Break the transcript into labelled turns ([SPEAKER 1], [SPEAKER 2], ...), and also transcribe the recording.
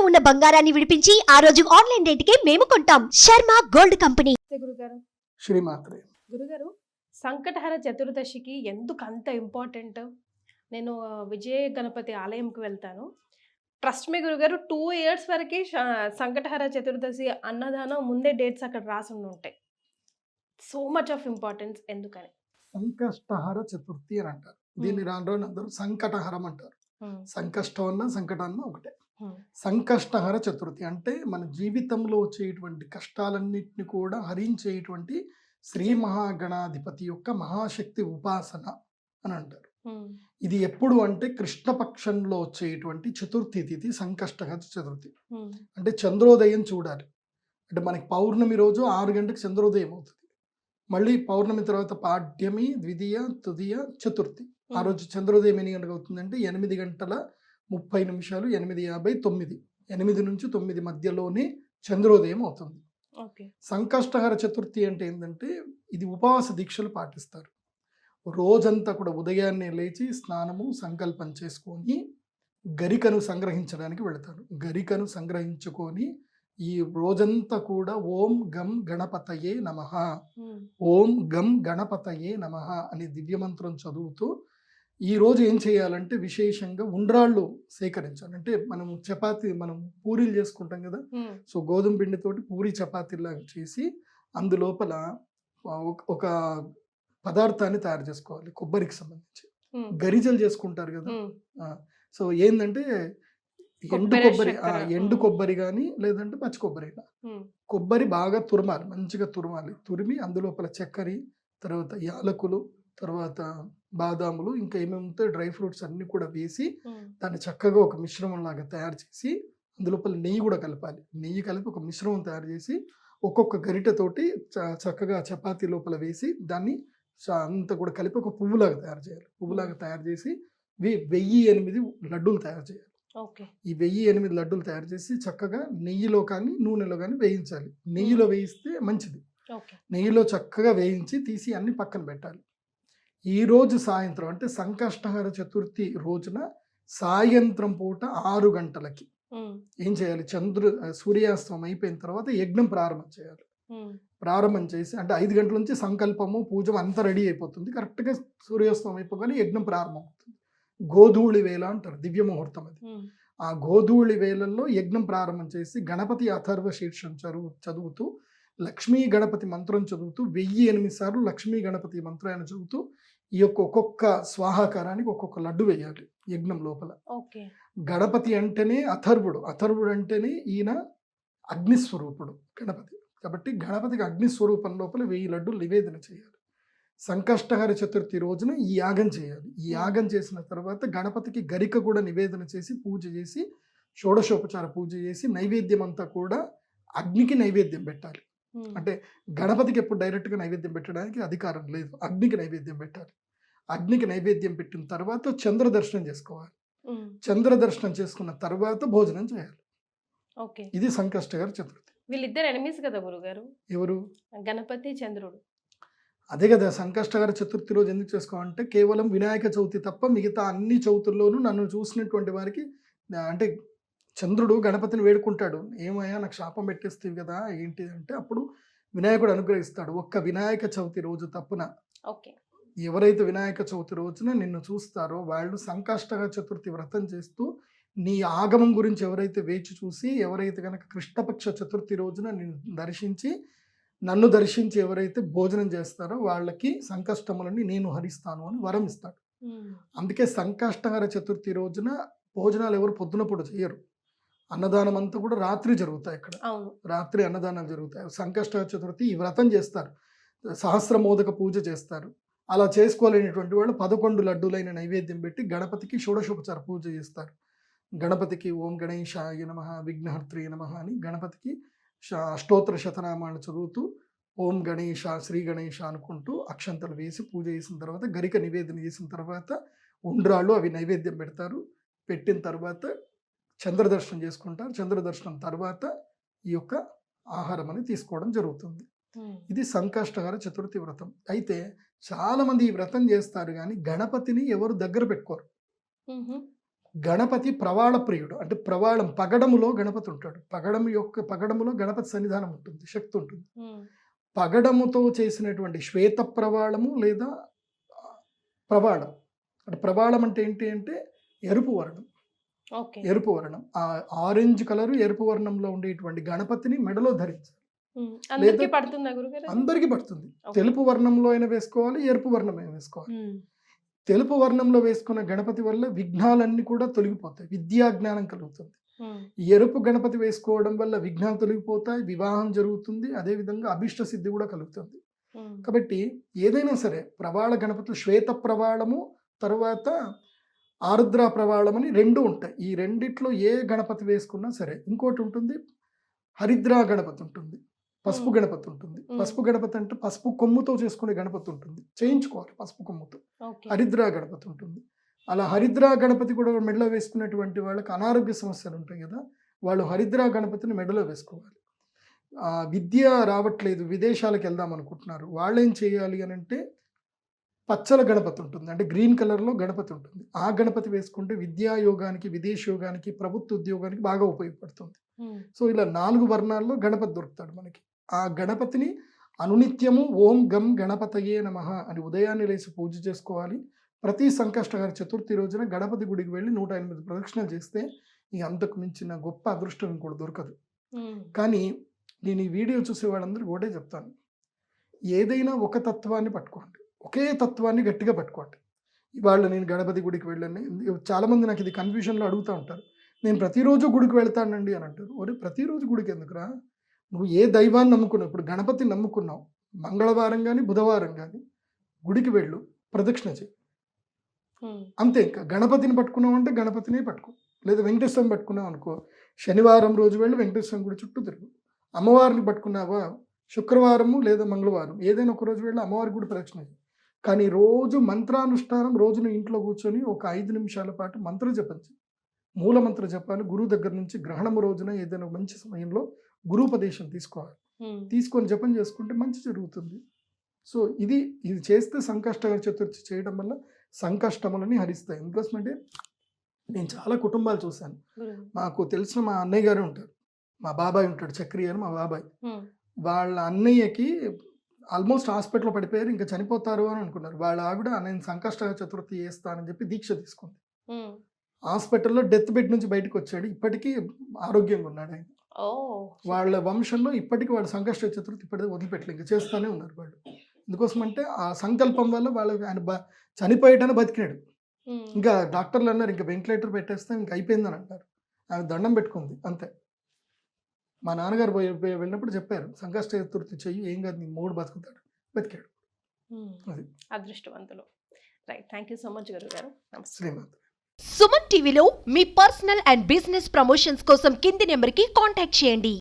[SPEAKER 1] ఉన్న బంగారాన్ని విడిపించి ఆ రోజు ఆన్లైన్ రేటుకే మేము కొంటాం. Sharma gold company.
[SPEAKER 2] గురుగారు
[SPEAKER 3] శ్రీమాత్రే.
[SPEAKER 2] గురుగారు సంకటహర చతుర్దశికి ఎందుకు అంత ఇంపార్టెంట్? నేను విజయ గణపతి ఆలయంకి వెళ్తాను. ట్రస్ట్ మీ గురుగారు 2 years వరకు సంకటహర చతుర్దశి అన్నదానం ముందే డేట్స్ అక్కడ రాసి ఉంటాయి. సో మచ్ ఆఫ్ ఇంపార్టెన్స్ ఎందుకని?
[SPEAKER 3] సంకష్టహర చతుర్థి అని అంటారు. దీన్ని రాను అందరూ సంకటహరం అంటారు. సంకష్టం అన్న సంకటాన్న ఒకటే. సంకష్టహర చతుర్థి అంటే మన జీవితంలో వచ్చేటువంటి కష్టాలన్నింటినీ కూడా హరించేటువంటి శ్రీ మహాగణాధిపతి యొక్క మహాశక్తి ఉపాసన అని అంటారు. ఇది ఎప్పుడు అంటే కృష్ణపక్షంలో వచ్చేటువంటి చతుర్థి తిథి సంకష్టహర చతుర్థి. అంటే చంద్రోదయం చూడాలి. అంటే మనకి పౌర్ణమి రోజు 6 గంటలకు చంద్రోదయం అవుతుంది. మళ్ళీ పౌర్ణమి తర్వాత పాడ్యమి, ద్వితీయ, తృతీయ, చతుర్థి. ఆ రోజు చంద్రోదయం ఎన్ని గంటలకు అవుతుందంటే 8:30, 8:59, 8 నుంచి 9 మధ్యలోనే చంద్రోదయం అవుతుంది. సంకష్టహర చతుర్థి అంటే ఏంటంటే ఇది ఉపవాస దీక్షలు పాటిస్తారు. రోజంతా కూడా ఉదయాన్నే లేచి స్నానము సంకల్పం చేసుకొని గరికను సంగ్రహించడానికి వెళతారు. గరికను సంగ్రహించుకొని ఈ రోజంతా కూడా ఓం గం గణపతయే నమః, ఓం గం గణపతయే నమః అనే దివ్యమంత్రం చదువుతూ ఈ రోజు ఏం చేయాలంటే విశేషంగా ఉండ్రాళ్ళు సేకరించాలి. అంటే మనం పూరీలు చేసుకుంటాం కదా, సో గోధుమ పిండితోటి పూరి చపాతీలాగా చేసి అందులోపల ఒక పదార్థాన్ని తయారు చేసుకోవాలి. కొబ్బరికి సంబంధించి గరిజలు చేసుకుంటారు కదా. సో ఏంటంటే ఎండు కొబ్బరి కానీ లేదంటే పచ్చి కొబ్బరి, కొబ్బరి బాగా తురమాలి, మంచిగా తురమాలి. తురిమి అందులోపల చక్కెర, తర్వాత యాలకులు, తర్వాత బాదాములు, ఇంకా ఏమేమి డ్రై ఫ్రూట్స్ అన్ని కూడా వేసి దాన్ని చక్కగా ఒక మిశ్రమం లాగా తయారు చేసి అందులోపల నెయ్యి కూడా కలపాలి. నెయ్యి కలిపి ఒక మిశ్రమం తయారు చేసి ఒక్కొక్క గరిటెతోటి చక్కగా చపాతీ లోపల వేసి దాన్ని అంతా కూడా కలిపి ఒక పువ్వులాగా తయారు చేయాలి. పువ్వులాగా తయారు చేసి 1008 లడ్డూలు తయారు చేయాలి. ఈ 1008 లడ్డూలు తయారు చేసి చక్కగా నెయ్యిలో కానీ నూనెలో కానీ వేయించాలి. నెయ్యిలో వేయిస్తే మంచిది. నెయ్యిలో చక్కగా వేయించి తీసి అన్ని పక్కన పెట్టాలి. ఈ రోజు సాయంత్రం అంటే సంకష్టహర చతుర్థి రోజున సాయంత్రం పూట 6 గంటలకి ఏం చేయాలి, సూర్యాస్తమం అయిపోయిన తర్వాత యజ్ఞం ప్రారంభం చేయాలి. ప్రారంభం చేసి అంటే 5 గంటల నుంచి సంకల్పము పూజ అంతా రెడీ అయిపోతుంది. కరెక్ట్గా సూర్యాస్తమం అయిపోగానే యజ్ఞం ప్రారంభం అవుతుంది. గోధూళి వేళ అంటారు, దివ్య ముహూర్తం అది. ఆ గోధూళి వేళల్లో యజ్ఞం ప్రారంభం చేసి గణపతి అథర్వ శీర్షం చదువుతూ లక్ష్మీ గణపతి మంత్రం చదువుతూ 1008 సార్లు లక్ష్మీ గణపతి మంత్రాన్ని చదువుతూ ఈ యొక్క ఒక్కొక్క స్వాహాకారానికి ఒక్కొక్క లడ్డు వేయాలి యజ్ఞం లోపల. గణపతి అంటేనే అథర్వుడు, అథర్వుడు అంటేనే ఈయన అగ్నిస్వరూపుడు గణపతి. కాబట్టి గణపతికి అగ్నిస్వరూపం లోపల 1000 లడ్డులు నివేదన చేయాలి. సంకష్టహర చతుర్థి రోజున ఈ యాగం చేయాలి. ఈ యాగం చేసిన తర్వాత గణపతికి గరిక కూడా నివేదన చేసి పూజ చేసి షోడశోపచార పూజ చేసి నైవేద్యం అంతా కూడా అగ్నికి నైవేద్యం పెట్టాలి. అంటే గణపతికి ఎప్పుడు డైరెక్ట్గా నైవేద్యం పెట్టడానికి అధికారం లేదు, అగ్నికి నైవేద్యం పెట్టాలి. అగ్నికి నైవేద్యం పెట్టిన తర్వాత చంద్ర దర్శనం చేసుకోవాలి. చంద్ర దర్శనం చేసుకున్న తర్వాత భోజనం చేయాలి. ఇది సంకష్టహర చతుర్థి.
[SPEAKER 2] వీళ్ళిద్దరు ఎనిమిస్ కదా గురుగారు?
[SPEAKER 3] ఎవరు?
[SPEAKER 2] గణపతి, చంద్రుడు.
[SPEAKER 3] అదే కదా సంకష్టహర చతుర్థి రోజు ఎందుకు చేసుకోవాలంటే కేవలం వినాయక చవితి తప్ప మిగతా అన్ని చవితుల్లోనూ నన్ను చూసినటువంటి వారికి అంటే చంద్రుడు గణపతిని వేడుకుంటాడు, ఏమయ్యా నాకు శాపం పెట్టేస్తావు కదా ఏంటి అంటే అప్పుడు వినాయకుడు అనుగ్రహిస్తాడు. ఒక్క వినాయక చవితి రోజు తప్పున ఎవరైతే వినాయక చవితి రోజున నిన్ను చూస్తారో వాళ్ళు సంకష్టహర చతుర్థి వ్రతం చేస్తూ నీ ఆగమం గురించి ఎవరైతే వేచి చూసి ఎవరైతే కనుక కృష్ణపక్ష చతుర్థి రోజున నన్ను దర్శించి ఎవరైతే భోజనం చేస్తారో వాళ్ళకి సంకష్టములని నేను హరిస్తాను అని వరం ఇస్తాడు. అందుకే సంకష్టహర చతుర్థి రోజున భోజనాలు ఎవరు పొద్దునప్పుడు చేయరు. అన్నదానం అంతా కూడా రాత్రి జరుగుతాయి. ఇక్కడ రాత్రి అన్నదానాలు జరుగుతాయి. సంకష్టహర చతుర్థి ఈ వ్రతం చేస్తారు, సహస్రమోదక పూజ చేస్తారు. అలా చేసుకోలేనటువంటి వాళ్ళు 11 లడ్డూలైన నైవేద్యం పెట్టి గణపతికి షోడశోపచార పూజ చేస్తారు. గణపతికి ఓం గణేశాయ నమః విఘ్నహర్త్రే నమః అని గణపతికి అష్టోత్తర శతనామాలు చదువుతూ ఓం గణేశ శ్రీ గణేశ అనుకుంటూ అక్షంతలు వేసి పూజ చేసిన తర్వాత గరిక నివేదన చేసిన తర్వాత ఉండ్రాళ్ళు అవి నైవేద్యం పెడతారు. పెట్టిన తర్వాత చంద్రదర్శనం చేసుకుంటారు. చంద్రదర్శనం తర్వాత ఈ యొక్క ఆహారం అనేది తీసుకోవడం జరుగుతుంది. ఇది సంకష్టహర చతుర్థి వ్రతం. అయితే చాలా మంది ఈ వ్రతం చేస్తారు కానీ గణపతిని ఎవరు దగ్గర పెట్టుకోరు. గణపతి ప్రవాళ ప్రియుడు, అంటే ప్రవాళం పగడములో గణపతి ఉంటాడు. పగడములో గణపతి సన్నిధానం ఉంటుంది, శక్తి ఉంటుంది. పగడముతో చేసినటువంటి శ్వేత ప్రవాళము లేదా ప్రవాళం, అంటే ప్రవాళం అంటే ఏంటి అంటే ఎరుపు వర్ణం. ఎరుపు వర్ణం, ఆ ఆరెంజ్ కలర్ ఎరుపు వర్ణంలో ఉండేటువంటి గణపతిని మెడలో ధరించాలి. అందరికీ పడుతుంది. తెలుపు వర్ణంలో అయినా వేసుకోవాలి, ఎరుపు వర్ణం అయినా వేసుకోవాలి. తెలుపు వర్ణంలో వేసుకున్న గణపతి వల్ల విఘ్నాలన్నీ కూడా తొలగిపోతాయి, విద్యా జ్ఞానం కలుగుతుంది. ఎరుపు గణపతి వేసుకోవడం వల్ల విఘ్నాలు తొలగిపోతాయి, వివాహం జరుగుతుంది, అదే విధంగా అభిష్ట సిద్ధి కూడా కలుగుతుంది. కాబట్టి ఏదైనా సరే ప్రవాళ గణపతులు శ్వేత ప్రవాళము తర్వాత ఆరుద్ర ప్రవాళం అని 2 ఉంటాయి. ఈ రెండిట్లో ఏ గణపతి వేసుకున్నా సరే. ఇంకోటి ఉంటుంది హరిద్రా గణపతి ఉంటుంది, పసుపు గణపతి ఉంటుంది. పసుపు గణపతి అంటే పసుపు కొమ్ముతో చేసుకునే గణపతి ఉంటుంది, చేయించుకోవాలి పసుపు కొమ్ముతో. హరిద్రా గణపతి ఉంటుంది. అలా హరిద్రా గణపతి కూడా మెడలో వేసుకునేటువంటి వాళ్ళకి అనారోగ్య సమస్యలు ఉంటాయి కదా, వాళ్ళు హరిద్రా గణపతిని మెడలో వేసుకోవాలి. విద్య రావట్లేదు, విదేశాలకు వెళ్దాం అనుకుంటున్నారు, వాళ్ళు ఏం చేయాలి అని అంటే పచ్చల గణపతి ఉంటుంది, అంటే గ్రీన్ కలర్లో గణపతి ఉంటుంది. ఆ గణపతి వేసుకుంటే విద్యా యోగానికి, విదేశీ యోగానికి, ప్రభుత్వ ఉద్యోగానికి బాగా ఉపయోగపడుతుంది. సో ఇలా 4 వర్ణాల్లో గణపతి దొరుకుతాడు మనకి. ఆ గణపతిని అనునిత్యము ఓం గం గణపతయే నమః అని ఉదయాన్నే లేచి పూజ చేసుకోవాలి. ప్రతి సంకష్టహర చతుర్థి రోజున గణపతి గుడికి వెళ్ళి 108 ప్రదక్షిణలు చేస్తే ఈ అంతకు మించిన గొప్ప అదృష్టం ఇంకోటి దొరకదు. కానీ నేను ఈ వీడియో చూసే వాళ్ళందరికీ ఒకటే చెప్తాను, ఏదైనా ఒక తత్వాన్ని పట్టుకోండి, ఒకే తత్వాన్ని గట్టిగా పట్టుకోండి. ఇవాళ నేను గణపతి గుడికి వెళ్ళాను, చాలామంది నాకు ఇది కన్ఫ్యూషన్లో అడుగుతూ ఉంటారు, నేను ప్రతిరోజు గుడికి వెళ్తానండి అని అంటారు. ఒరే ప్రతిరోజు గుడికి ఎందుకురా, నువ్వు ఏ దైవాన్ని నమ్ముకున్నావు, ఇప్పుడు గణపతిని నమ్ముకున్నావు, మంగళవారం కానీ బుధవారం కానీ గుడికి వెళ్ళు, ప్రదక్షిణ చేయి, అంతే. ఇంకా గణపతిని పట్టుకున్నావు అంటే గణపతినే పట్టుకో, లేదా వెంకటేశ్వరం పట్టుకున్నావు అనుకో, శనివారం రోజు వెళ్ళి వెంకటేశ్వరం గుడి చుట్టూ తిరుగు. అమ్మవారిని పట్టుకున్నావా, శుక్రవారము లేదా మంగళవారం ఏదైనా ఒక రోజు వెళ్ళి అమ్మవారి గుడి ప్రదక్షిణ చేయి. కానీ రోజు మంత్రానుష్ఠానం, రోజున ఇంట్లో కూర్చొని ఒక 5 నిమిషాల పాటు మంత్ర జపించు, మూల మంత్ర జపాన్ని గురువు దగ్గర నుంచి గ్రహణం రోజున ఏదైనా మంచి సమయంలో గురూపదేశం తీసుకోవాలి, తీసుకొని జపం చేసుకుంటే మంచి జరుగుతుంది. సో ఇది చేస్తే సంకష్టహర చతుర్థి చేయడం వల్ల సంకష్టములని హరిస్తాయి. ఎందుకోసమంటే నేను చాలా కుటుంబాలు చూశాను, మాకు తెలిసిన మా అన్నయ్య గారు ఉంటారు, మా బాబాయ్ ఉంటాడు, చక్రి అని మా బాబాయ్, వాళ్ళ అన్నయ్యకి ఆల్మోస్ట్ హాస్పిటల్లో పడిపోయారు, ఇంకా చనిపోతారు అని అనుకున్నారు. వాళ్ళ ఆవిడ నేను సంకష్టహర చతుర్థి చేస్తానని చెప్పి దీక్ష తీసుకుంది. హాస్పిటల్లో డెత్ బెడ్ నుంచి బయటకు వచ్చాడు, ఇప్పటికీ ఆరోగ్యంగా ఉన్నాడు ఆయన. వాళ్ళ వంశంలో ఇప్పటికీ వాడు సంకష్ట చతుర్థి ఇప్పటికీ వదిలిపెట్టలేదు, ఇంకా చేస్తూనే ఉన్నారు వాళ్ళు. ఎందుకోసం అంటే ఆ సంకల్పం వల్ల వాళ్ళు ఆయన చనిపోయేటాన్ని బతికినాడు. ఇంకా డాక్టర్లు అన్నారు ఇంకా వెంటిలేటర్ పెట్టేస్తే ఇంకా అయిపోయిందని అంటారు. ఆమె దండం పెట్టుకుంది అంతే. మా నాన్నగారు వెళ్ళినప్పుడు చెప్పారు సంకష్ట చతుర్థి చెయ్యి, ఏం కాదు నీ మూడు బతుకుతాడు, బతికాడు. అది
[SPEAKER 2] అదృష్టవంతులు. Right, thank you so much గురువు గారు.
[SPEAKER 3] శ్రీమాత.
[SPEAKER 1] సుమన్ టీవీలో మీ పర్సనల్ అండ్ బిజినెస్ ప్రమోషన్స్ కోసం కింది నెంబర్కి కాంటాక్ట్ చేయండి.